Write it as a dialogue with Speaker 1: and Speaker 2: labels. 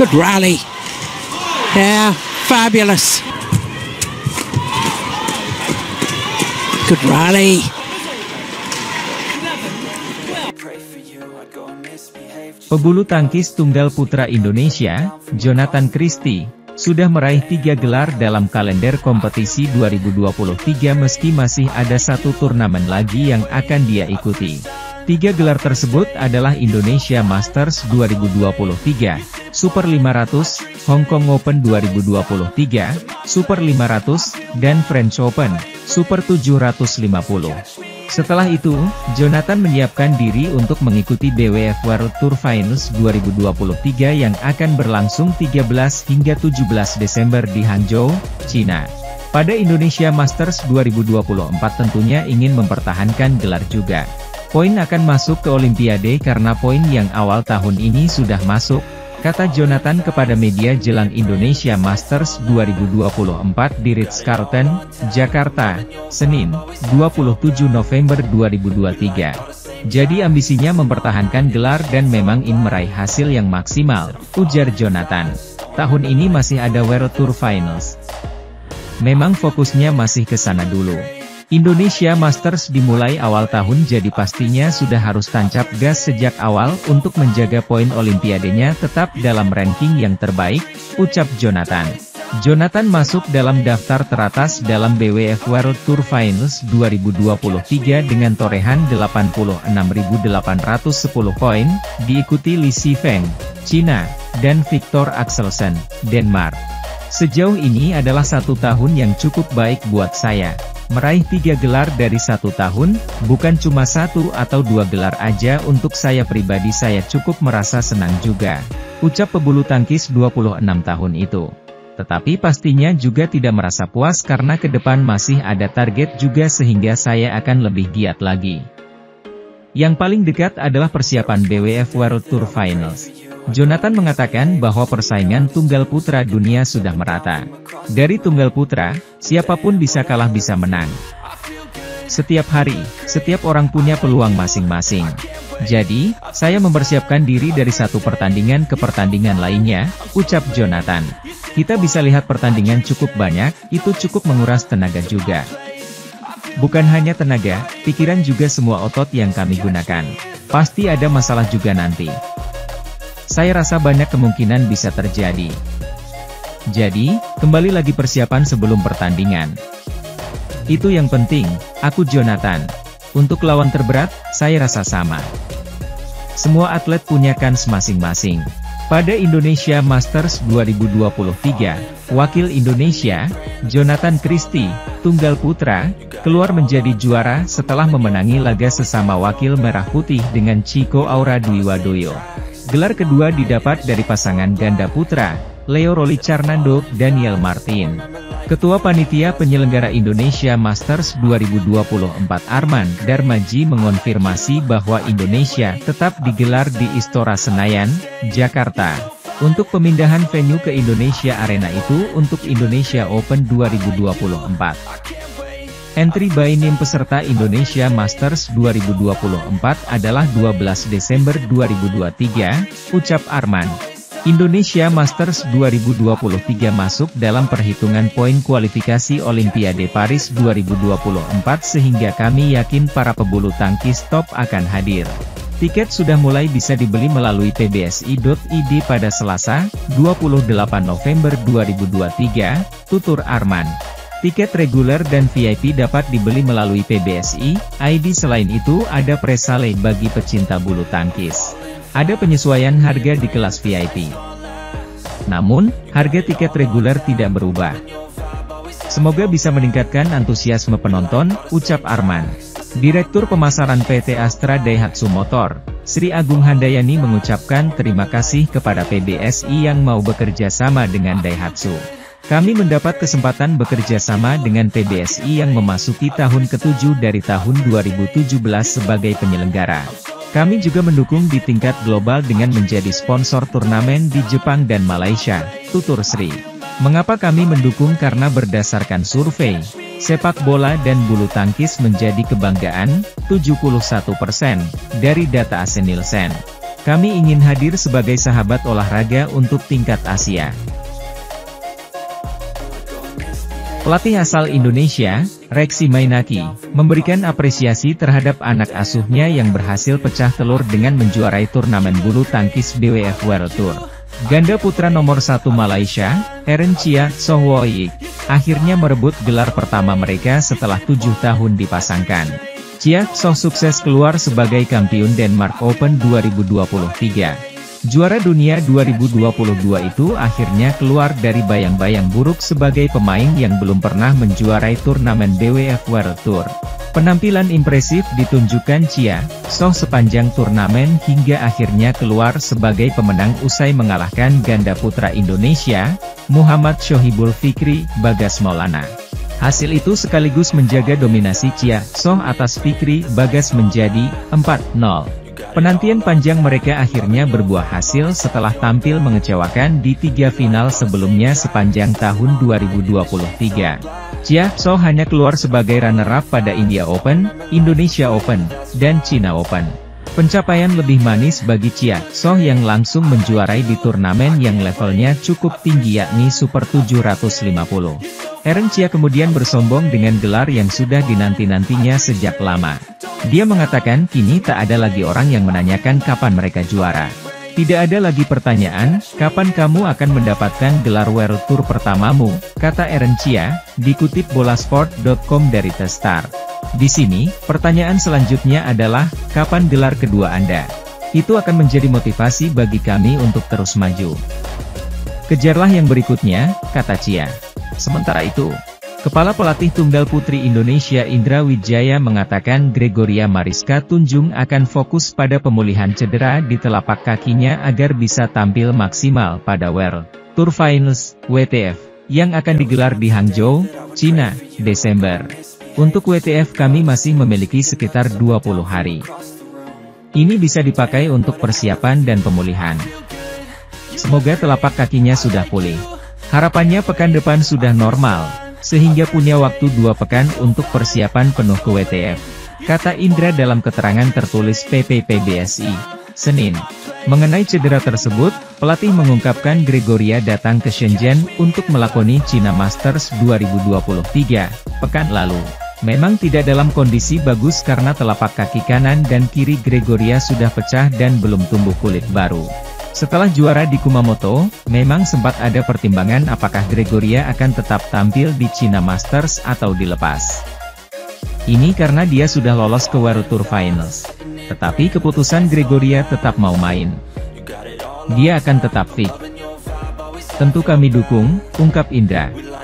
Speaker 1: Good rally. Yeah, fabulous. Good rally.
Speaker 2: Pebulu tangkis tunggal putra Indonesia, Jonathan Christie, sudah meraih 3 gelar dalam kalender kompetisi 2023 meski masih ada satu turnamen lagi yang akan dia ikuti. 3 gelar tersebut adalah Indonesia Masters 2023, Super 500, Hong Kong Open 2023, Super 500, dan French Open, Super 750. Setelah itu, Jonathan menyiapkan diri untuk mengikuti BWF World Tour Finals 2023 yang akan berlangsung 13 hingga 17 Desember di Hangzhou, China. Pada Indonesia Masters 2024 tentunya ingin mempertahankan gelar juga. Poin akan masuk ke Olimpiade karena poin yang awal tahun ini sudah masuk, kata Jonathan kepada media jelang Indonesia Masters 2024 di Ritz-Carlton, Jakarta, Senin, 27 November 2023. Jadi ambisinya mempertahankan gelar dan memang ingin meraih hasil yang maksimal, ujar Jonathan. Tahun ini masih ada World Tour Finals. Memang fokusnya masih ke sana dulu. Indonesia Masters dimulai awal tahun jadi pastinya sudah harus tancap gas sejak awal untuk menjaga poin Olimpiadenya tetap dalam ranking yang terbaik, ucap Jonathan. Jonathan masuk dalam daftar teratas dalam BWF World Tour Finals 2023 dengan torehan 86.810 poin, diikuti Li Shifeng, China, dan Victor Axelsen, Denmark. Sejauh ini adalah satu tahun yang cukup baik buat saya. Meraih 3 gelar dari 1 tahun, bukan cuma 1 atau 2 gelar aja untuk saya pribadi saya cukup merasa senang juga, ucap pebulu tangkis 26 tahun itu. Tetapi pastinya juga tidak merasa puas karena ke depan masih ada target juga sehingga saya akan lebih giat lagi. Yang paling dekat adalah persiapan BWF World Tour Finals. Jonathan mengatakan bahwa persaingan tunggal putra dunia sudah merata. Dari tunggal putra, siapapun bisa kalah bisa menang. Setiap hari, setiap orang punya peluang masing-masing. Jadi, saya mempersiapkan diri dari satu pertandingan ke pertandingan lainnya, ucap Jonathan. Kita bisa lihat pertandingan cukup banyak, itu cukup menguras tenaga juga. Bukan hanya tenaga, pikiran juga semua otot yang kami gunakan. Pasti ada masalah juga nanti. Saya rasa banyak kemungkinan bisa terjadi. Jadi, kembali lagi persiapan sebelum pertandingan. Itu yang penting, aku Jonathan. Untuk lawan terberat, saya rasa sama. Semua atlet punya kans masing-masing. Pada Indonesia Masters 2023, wakil Indonesia, Jonathan Christie, tunggal putra, keluar menjadi juara setelah memenangi laga sesama wakil merah putih dengan Chico Aura Dwi Wadoyo. Gelar kedua didapat dari pasangan ganda putra, Leo Roli Carnando, Daniel Martin. Ketua Panitia Penyelenggara Indonesia Masters 2024 Arman Darmaji mengonfirmasi bahwa Indonesia tetap digelar di Istora Senayan, Jakarta. Untuk pemindahan venue ke Indonesia Arena itu untuk Indonesia Open 2024. Entry by name peserta Indonesia Masters 2024 adalah 12 Desember 2023, ucap Arman. Indonesia Masters 2023 masuk dalam perhitungan poin kualifikasi Olimpiade Paris 2024 sehingga kami yakin para pebulu tangkis top akan hadir. Tiket sudah mulai bisa dibeli melalui pbsi.id pada Selasa, 28 November 2023, tutur Arman. Tiket reguler dan VIP dapat dibeli melalui PBSI ID. Selain itu ada presale bagi pecinta bulu tangkis. Ada penyesuaian harga di kelas VIP. Namun, harga tiket reguler tidak berubah. Semoga bisa meningkatkan antusiasme penonton, ucap Arman. Direktur Pemasaran PT Astra Daihatsu Motor, Sri Agung Handayani mengucapkan terima kasih kepada PBSI yang mau bekerja sama dengan Daihatsu. Kami mendapat kesempatan bekerja sama dengan PBSI yang memasuki tahun ke-7 dari tahun 2017 sebagai penyelenggara. Kami juga mendukung di tingkat global dengan menjadi sponsor turnamen di Jepang dan Malaysia, tutur Sri. Mengapa kami mendukung? Karena berdasarkan survei, sepak bola dan bulu tangkis menjadi kebanggaan, 71% dari data Nielsen. Kami ingin hadir sebagai sahabat olahraga untuk tingkat Asia. Pelatih asal Indonesia, Reksi Mainaki, memberikan apresiasi terhadap anak asuhnya yang berhasil pecah telur dengan menjuarai turnamen bulu tangkis BWF World Tour. Ganda putra nomor 1 Malaysia, Eren Chia Sohwoik, akhirnya merebut gelar pertama mereka setelah 7 tahun dipasangkan. Chia Soh sukses keluar sebagai kampiun Denmark Open 2023. Juara dunia 2022 itu akhirnya keluar dari bayang-bayang buruk sebagai pemain yang belum pernah menjuarai turnamen BWF World Tour. Penampilan impresif ditunjukkan Chia Soh sepanjang turnamen hingga akhirnya keluar sebagai pemenang usai mengalahkan ganda putra Indonesia, Muhammad Shohibul Fikri Bagas Maulana. Hasil itu sekaligus menjaga dominasi Chia Soh atas Fikri Bagas menjadi 4-0. Penantian panjang mereka akhirnya berbuah hasil setelah tampil mengecewakan di 3 final sebelumnya sepanjang tahun 2023. Chia Soh hanya keluar sebagai runner-up pada India Open, Indonesia Open, dan China Open. Pencapaian lebih manis bagi Chia Soh yang langsung menjuarai di turnamen yang levelnya cukup tinggi yakni Super 750. Eren Chia kemudian bersombong dengan gelar yang sudah dinanti-nantinya sejak lama. Dia mengatakan kini tak ada lagi orang yang menanyakan kapan mereka juara. Tidak ada lagi pertanyaan, kapan kamu akan mendapatkan gelar World Tour pertamamu, kata Eren Chia, dikutip bolasport.com dari The Star. Di sini, pertanyaan selanjutnya adalah, kapan gelar kedua Anda? Itu akan menjadi motivasi bagi kami untuk terus maju. Kejarlah yang berikutnya, kata Chia. Sementara itu, Kepala Pelatih Tunggal Putri Indonesia Indra Wijaya mengatakan Gregoria Mariska Tunjung akan fokus pada pemulihan cedera di telapak kakinya agar bisa tampil maksimal pada World Tour Finals, WTF, yang akan digelar di Hangzhou, China, Desember. Untuk WTF kami masih memiliki sekitar 20 hari. Ini bisa dipakai untuk persiapan dan pemulihan. Semoga telapak kakinya sudah pulih. Harapannya pekan depan sudah normal, sehingga punya waktu 2 pekan untuk persiapan penuh ke WTF, kata Indra dalam keterangan tertulis PPPBSI, Senin. Mengenai cedera tersebut, pelatih mengungkapkan Gregoria datang ke Shenzhen untuk melakoni China Masters 2023, pekan lalu. Memang tidak dalam kondisi bagus karena telapak kaki kanan dan kiri Gregoria sudah pecah dan belum tumbuh kulit baru. Setelah juara di Kumamoto, memang sempat ada pertimbangan apakah Gregoria akan tetap tampil di China Masters atau dilepas. Ini karena dia sudah lolos ke World Tour Finals. Tetapi keputusan Gregoria tetap mau main. Dia akan tetap fit. Tentu kami dukung, ungkap Indra.